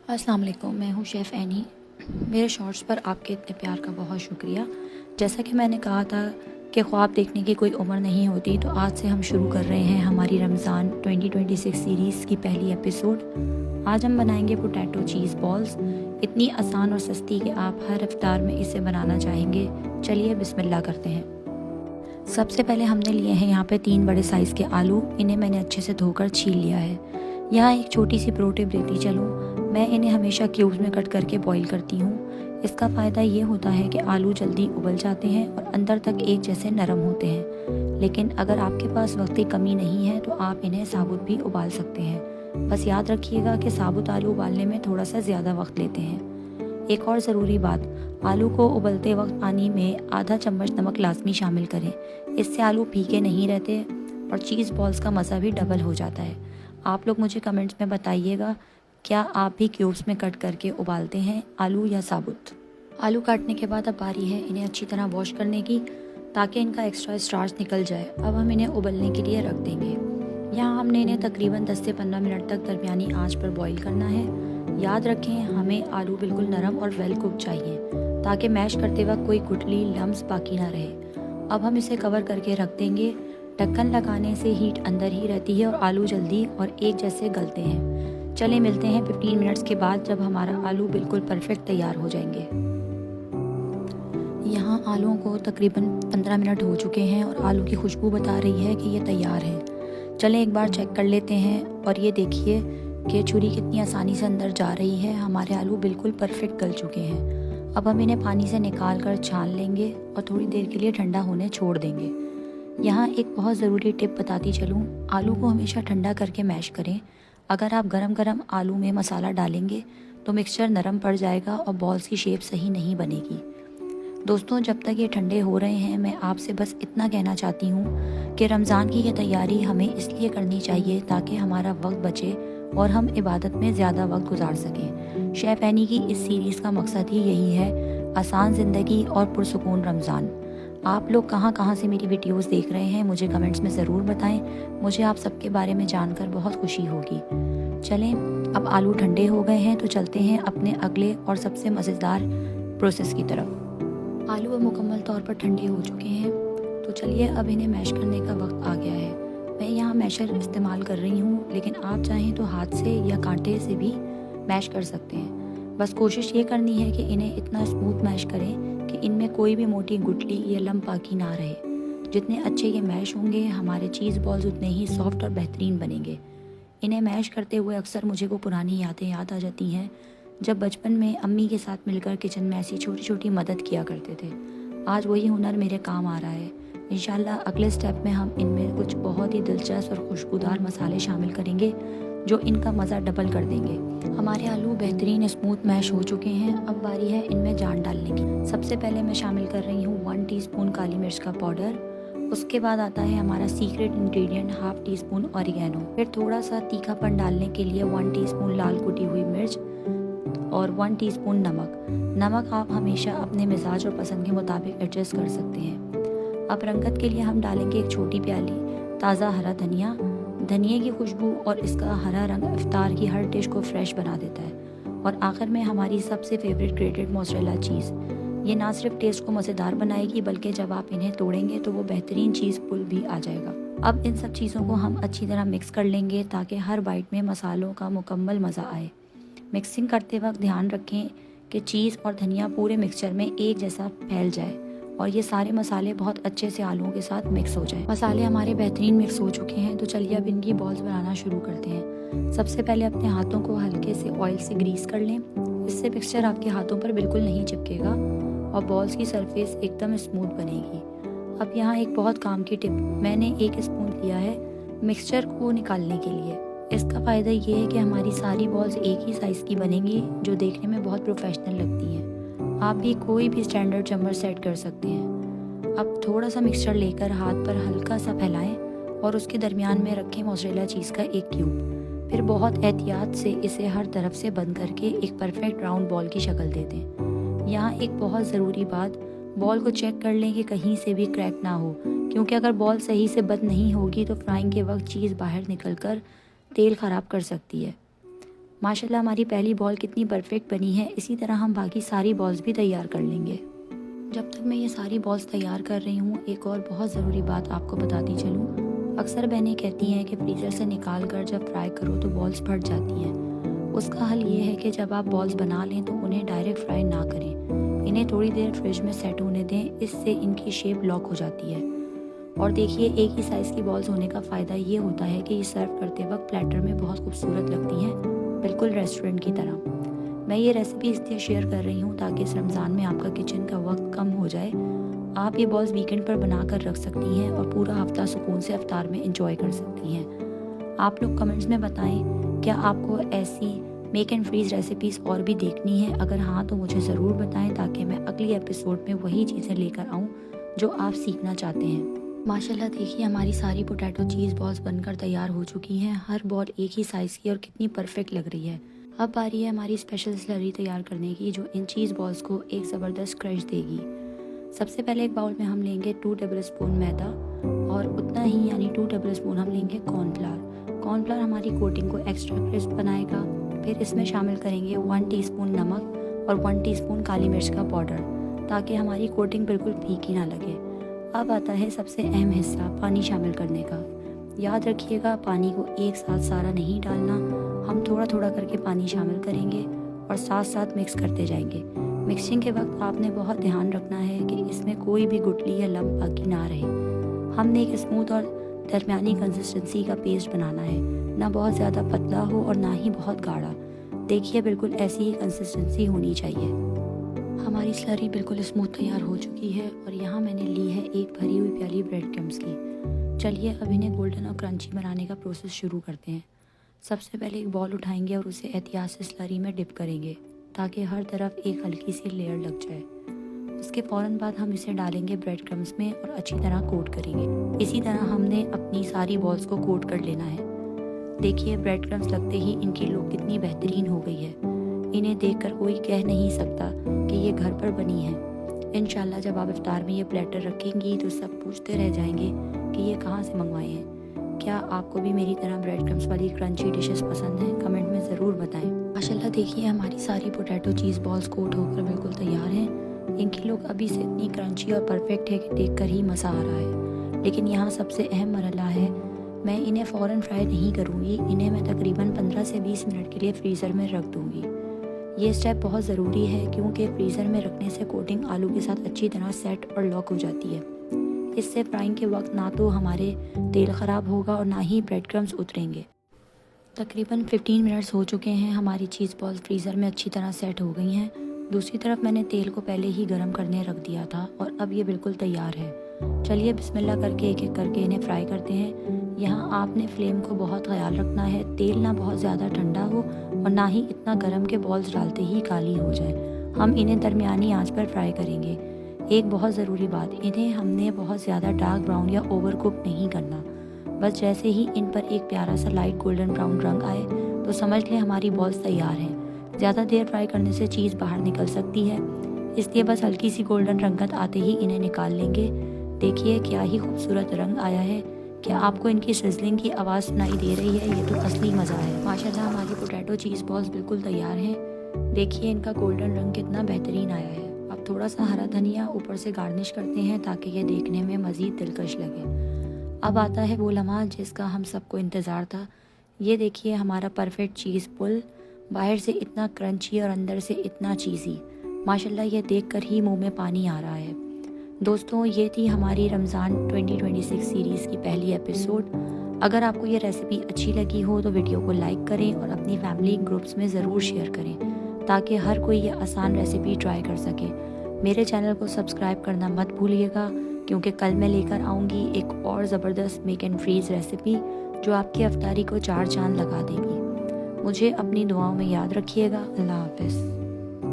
अस्सलाम वालेकुम, मैं हूँ शेफ़ एनी। मेरे शॉर्ट्स पर आपके इतने प्यार का बहुत शुक्रिया। जैसा कि मैंने कहा था कि ख्वाब देखने की कोई उम्र नहीं होती, तो आज से हम शुरू कर रहे हैं हमारी रमज़ान 2026 सीरीज़ की पहली एपिसोड। आज हम बनाएंगे पोटैटो चीज़ बॉल्स, इतनी आसान और सस्ती कि आप हर इफ्तार में इसे बनाना चाहेंगे। चलिए बिस्मिल्लाह करते हैं। सबसे पहले हमने लिए हैं यहाँ पे 3 बड़े साइज़ के आलू। इन्हें मैंने अच्छे से धोकर छील लिया है। यहाँ एक छोटी सी प्रो टिप देती चलूँ, मैं इन्हें हमेशा क्यूब्स में कट करके बॉईल करती हूँ। इसका फ़ायदा ये होता है कि आलू जल्दी उबल जाते हैं और अंदर तक एक जैसे नरम होते हैं। लेकिन अगर आपके पास वक्त की कमी नहीं है तो आप इन्हें साबुत भी उबाल सकते हैं। बस याद रखिएगा कि साबुत आलू उबालने में थोड़ा सा ज़्यादा वक्त लेते हैं। एक और ज़रूरी बात, आलू को उबलते वक्त पानी में आधा चम्मच नमक लाजमी शामिल करें। इससे आलू फीके नहीं रहते और चीज़ बॉल्स का मज़ा भी डबल हो जाता है। आप लोग मुझे कमेंट्स में बताइएगा, क्या आप भी क्यूब्स में कट करके उबालते हैं आलू या साबुत? आलू काटने के बाद अब बारी है इन्हें अच्छी तरह वॉश करने की, ताकि इनका एक्स्ट्रा स्टार्च निकल जाए। अब हम इन्हें उबलने के लिए रख देंगे। यहाँ हमने इन्हें तकरीबन 10 से 15 मिनट तक दरमियानी आंच पर बॉईल करना है। याद रखें, हमें आलू बिल्कुल नरम और वेल कुक चाहिए, ताकि मैश करते वक्त कोई गुठली लम्स बाकी ना रहे। अब हम इसे कवर करके रख देंगे। ढक्कन लगाने से हीट अंदर ही रहती है और आलू जल्दी और एक जैसे गलते हैं। चले मिलते हैं 15 मिनट्स के बाद, जब हमारा आलू बिल्कुल परफेक्ट तैयार हो जाएंगे। यहाँ आलूओं को तकरीबन 15 मिनट हो चुके हैं और आलू की खुशबू बता रही है कि ये तैयार है। चलें एक बार चेक कर लेते हैं और ये देखिए कि छुरी कितनी आसानी से अंदर जा रही है। हमारे आलू बिल्कुल परफेक्ट गल चुके हैं। अब हम इन्हें पानी से निकाल कर छान लेंगे और थोड़ी देर के लिए ठंडा होने छोड़ देंगे। यहाँ एक बहुत ज़रूरी टिप बताती चलूँ, आलू को हमेशा ठंडा करके मैश करें। अगर आप गरम गरम आलू में मसाला डालेंगे तो मिक्सचर नरम पड़ जाएगा और बॉल्स की शेप सही नहीं बनेगी। दोस्तों, जब तक ये ठंडे हो रहे हैं, मैं आपसे बस इतना कहना चाहती हूँ कि रमज़ान की ये तैयारी हमें इसलिए करनी चाहिए ताकि हमारा वक्त बचे और हम इबादत में ज़्यादा वक्त गुजार सकें। शेफ़ एनी की इस सीरीज़ का मकसद ही यही है, आसान ज़िंदगी और पुरसुकून रमज़ान। आप लोग कहाँ कहाँ से मेरी वीडियोस देख रहे हैं, मुझे कमेंट्स में ज़रूर बताएं। मुझे आप सबके बारे में जानकर बहुत खुशी होगी। चलें, अब आलू ठंडे हो गए हैं तो चलते हैं अपने अगले और सबसे मज़ेदार प्रोसेस की तरफ। आलू अब मुकम्मल तौर पर ठंडे हो चुके हैं, तो चलिए अब इन्हें मैश करने का वक्त आ गया है। मैं यहाँ मैशर इस्तेमाल कर रही हूँ, लेकिन आप चाहें तो हाथ से या कांटे से भी मैश कर सकते हैं। बस कोशिश ये करनी है कि इन्हें इतना स्मूथ मैश करें कि इनमें कोई भी मोटी गुठली या लम्प बाकी ना रहे। जितने अच्छे ये मैश होंगे, हमारे चीज़ बॉल्स उतने ही सॉफ्ट और बेहतरीन बनेंगे। इन्हें मैश करते हुए अक्सर मुझे वो पुरानी यादें याद आ जाती हैं, जब बचपन में अम्मी के साथ मिलकर किचन में ऐसी छोटी छोटी मदद किया करते थे। आज वही हुनर मेरे काम आ रहा है। इंशाल्लाह अगले स्टेप में हम इनमें कुछ बहुत ही दिलचस्प और खुशबूदार मसाले शामिल करेंगे, जो इनका मज़ा डबल कर देंगे। हमारे आलू बेहतरीन स्मूथ मैश हो चुके हैं। अब बारी है इनमें जान डालने की। सबसे पहले मैं शामिल कर रही हूँ 1 टीस्पून काली मिर्च का पाउडर। उसके बाद आता है हमारा secret ingredient half tea spoon oregano. फिर थोड़ा सा तीखापन डालने के लिए 1 टीस्पून लाल कुटी हुई मिर्च और 1 टीस्पून नमक आप हमेशा अपने मिजाज और पसंद के मुताबिक एडजस्ट कर सकते हैं। अब रंगत के लिए हम डालेंगे एक छोटी प्याली ताज़ा हरा धनिया। धनिया की खुशबू और इसका हरा रंग इफ्तार की हर डिश को फ्रेश बना देता है। और आखिर में हमारी सबसे फेवरेट ग्रेटेड मोज़रेला चीज़। ये ना सिर्फ टेस्ट को मज़ेदार बनाएगी, बल्कि जब आप इन्हें तोड़ेंगे तो वो बेहतरीन चीज़ पुल भी आ जाएगा। अब इन सब चीज़ों को हम अच्छी तरह मिक्स कर लेंगे, ताकि हर बाइट में मसालों का मुकम्मल मज़ा आए। मिक्सिंग करते वक्त ध्यान रखें कि चीज़ और धनिया पूरे मिक्सचर में एक जैसा फैल जाए और ये सारे मसाले बहुत अच्छे से आलूओं के साथ मिक्स हो जाए। मसाले हमारे बेहतरीन मिक्स हो चुके हैं, तो चलिए अब इनकी बॉल्स बनाना शुरू करते हैं। सबसे पहले अपने हाथों को हल्के से ऑयल से ग्रीस कर लें। इससे मिक्सचर आपके हाथों पर बिल्कुल नहीं चिपकेगा और बॉल्स की सरफेस एकदम स्मूथ बनेगी। अब यहाँ एक बहुत काम की टिप, मैंने 1 स्पून लिया है मिक्सचर को निकालने के लिए। इसका फ़ायदा ये है कि हमारी सारी बॉल्स एक ही साइज़ की बनेंगी, जो देखने में बहुत प्रोफेशनल लगती हैं। आप भी कोई भी स्टैंडर्ड चम्मच सेट कर सकते हैं। अब थोड़ा सा मिक्सचर लेकर हाथ पर हल्का सा फैलाएं और उसके दरमियान में रखें मोज़रेला चीज़ का एक क्यूब। फिर बहुत एहतियात से इसे हर तरफ से बंद करके एक परफेक्ट राउंड बॉल की शक्ल दे दें। यहाँ एक बहुत ज़रूरी बात, बॉल को चेक कर लें कि कहीं से भी क्रैक ना हो, क्योंकि अगर बॉल सही से बंद नहीं होगी तो फ्राइंग के वक्त चीज़ बाहर निकल कर तेल ख़राब कर सकती है। माशाल्लाह हमारी पहली बॉल कितनी परफेक्ट बनी है। इसी तरह हम बाकी सारी बॉल्स भी तैयार कर लेंगे। जब तक मैं ये सारी बॉल्स तैयार कर रही हूँ, एक और बहुत ज़रूरी बात आपको बताती चलूँ। अक्सर बहनें कहती हैं कि फ्रीज़र से निकाल कर जब फ्राई करो तो बॉल्स फट जाती हैं। उसका हल ये है कि जब आप बॉल्स बना लें तो उन्हें डायरेक्ट फ्राई ना करें, इन्हें थोड़ी देर फ्रिज में सेट होने दें। इससे इनकी शेप लॉक हो जाती है। और देखिए, एक ही साइज़ की बॉल्स होने का फ़ायदा ये होता है कि ये सर्व करते वक्त प्लेटर में बहुत खूबसूरत लगती हैं, बिल्कुल रेस्टोरेंट की तरह। मैं ये रेसिपी इसलिए शेयर कर रही हूँ ताकि इस रमज़ान में आपका किचन का वक्त कम हो जाए। आप ये बॉल्स वीकेंड पर बना कर रख सकती हैं और पूरा हफ्ता सुकून से इफ्तार में एंजॉय कर सकती हैं। आप लोग कमेंट्स में बताएं, क्या आपको ऐसी मेक एंड फ्रीज़ रेसिपीज़ और भी देखनी है? अगर हाँ तो मुझे ज़रूर बताएं ताकि मैं अगली एपिसोड में वही चीज़ें लेकर आऊँ जो आप सीखना चाहते हैं। माशाल्लाह देखिए, हमारी सारी पोटैटो चीज़ बॉल्स बनकर तैयार हो चुकी हैं। हर बॉल एक ही साइज़ की और कितनी परफेक्ट लग रही है। अब बारी है हमारी स्पेशल स्लरी तैयार करने की, जो इन चीज़ बॉल्स को एक ज़बरदस्त क्रश देगी। सबसे पहले एक बाउल में हम लेंगे 2 टेबल स्पून मैदा और उतना ही यानी 2 टेबल स्पून हम लेंगे कॉर्नफ्लावर। कॉर्नफ्लावर हमारी कोटिंग को एक्स्ट्रा क्रिस्प बनाएगा। फिर इसमें शामिल करेंगे 1 टीस्पून नमक और 1 टीस्पून काली मिर्च का पाउडर, ताकि हमारी कोटिंग बिल्कुल फीकी ना लगे। अब आता है सबसे अहम हिस्सा, पानी शामिल करने का। याद रखिएगा, पानी को एक साथ सारा नहीं डालना, हम थोड़ा थोड़ा करके पानी शामिल करेंगे और साथ साथ मिक्स करते जाएंगे। मिक्सिंग के वक्त आपने बहुत ध्यान रखना है कि इसमें कोई भी गुठली या लम्प बाकी ना रहे। हमने एक स्मूथ और दरमियानी कंसिस्टेंसी का पेस्ट बनाना है, ना बहुत ज़्यादा पतला हो और ना ही बहुत गाढ़ा। देखिए, बिल्कुल ऐसी ही कंसिस्टेंसी होनी चाहिए। हमारी स्लरी बिल्कुल स्मूथ तैयार हो चुकी है और यहाँ मैंने ली है एक भरी हुई प्याली ब्रेड क्रम्स की। चलिए अब इन्हें गोल्डन और क्रंची बनाने का प्रोसेस शुरू करते हैं। सबसे पहले एक बॉल उठाएंगे और उसे एहतियात से स्लरी में डिप करेंगे ताकि हर तरफ एक हल्की सी लेयर लग जाए। उसके फ़ौरन बाद हम इसे डालेंगे ब्रेड क्रम्स में और अच्छी तरह कोट करेंगे। इसी तरह हमने अपनी सारी बॉल्स को कोट कर लेना है। देखिए, ब्रेड क्रम्स लगते ही इनकी लुक कितनी बेहतरीन हो गई है। इन्हें देखकर कोई कह नहीं सकता कि ये घर पर बनी है। इंशाल्लाह जब आप इफ्तार में ये प्लेटर रखेंगी तो सब पूछते रह जाएंगे कि ये कहाँ से मंगवाए हैं। क्या आपको भी मेरी तरह ब्रेड क्रम्स वाली क्रंची डिशेस पसंद हैं? कमेंट में ज़रूर बताएं। माशाल्लाह देखिए, हमारी सारी पोटैटो चीज़ बॉल्स कोट होकर बिल्कुल तैयार हैं। इनकी लुक अभी से इतनी क्रंची और परफेक्ट है कि देखकर ही मज़ा आ रहा है। लेकिन यहाँ सबसे अहम मरहला है, मैं इन्हें फ़ौरन फ्राई नहीं करूँगी। इन्हें मैं तकरीबन 15 से 20 मिनट के लिए फ्रीज़र में रख दूँगी। ये स्टेप बहुत ज़रूरी है क्योंकि फ्रीज़र में रखने से कोटिंग आलू के साथ अच्छी तरह सेट और लॉक हो जाती है। इससे फ्राइंग के वक्त ना तो हमारे तेल ख़राब होगा और ना ही ब्रेड क्रम्स उतरेंगे। तकरीबन 15 मिनट्स हो चुके हैं। हमारी चीज़ बॉल्स फ्रीज़र में अच्छी तरह सेट हो गई हैं। दूसरी तरफ मैंने तेल को पहले ही गर्म करने रख दिया था और अब ये बिल्कुल तैयार है। चलिए बिस्मिल्लाह करके एक एक करके इन्हें फ्राई करते हैं। यहाँ आपने फ्लेम को बहुत ख्याल रखना है, तेल ना बहुत ज़्यादा ठंडा हो और ना ही इतना गर्म के बॉल्स डालते ही काली हो जाए। हम इन्हें दरमियानी आंच पर फ्राई करेंगे। एक बहुत ज़रूरी बात, इन्हें हमने बहुत ज़्यादा डार्क ब्राउन या ओवर कुक नहीं करना। बस जैसे ही इन पर एक प्यारा सा लाइट गोल्डन ब्राउन रंग आए तो समझ लें हमारी बॉल्स तैयार हैं। ज़्यादा देर फ्राई करने से चीज़ बाहर निकल सकती है, इसलिए बस हल्की सी गोल्डन रंगत आते ही इन्हें निकाल लेंगे। देखिए क्या ही खूबसूरत रंग आया है। क्या आपको इनकी सिजलिंग की आवाज़ सुनाई दे रही है? ये तो असली मज़ा है। माशाल्लाह हमारी पोटैटो चीज़ बॉल्स बिल्कुल तैयार हैं। देखिए इनका गोल्डन रंग कितना बेहतरीन आया है। अब थोड़ा सा हरा धनिया ऊपर से गार्निश करते हैं ताकि ये देखने में मज़ीद दिलकश लगे। अब आता है वो लम्हा जिसका हम सबको इंतज़ार था। ये देखिए हमारा परफेक्ट चीज़ पुल, बाहर से इतना क्रंची और अंदर से इतना चीज़ी। माशाल्लाह ये देखकर ही मुंह में पानी आ रहा है। दोस्तों ये थी हमारी रमज़ान 2026 सीरीज़ की पहली एपिसोड। अगर आपको ये रेसिपी अच्छी लगी हो तो वीडियो को लाइक करें और अपनी फैमिली ग्रुप्स में ज़रूर शेयर करें ताकि हर कोई ये आसान रेसिपी ट्राई कर सके। मेरे चैनल को सब्सक्राइब करना मत भूलिएगा क्योंकि कल मैं लेकर आऊँगी एक और ज़बरदस्त मेक एंड फ्रीज़ रेसिपी जो आपकी अफ्तारी को 4 चांद लगा देगी। मुझे अपनी दुआओं में याद रखिएगा। अल्लाह हाफ़िज़।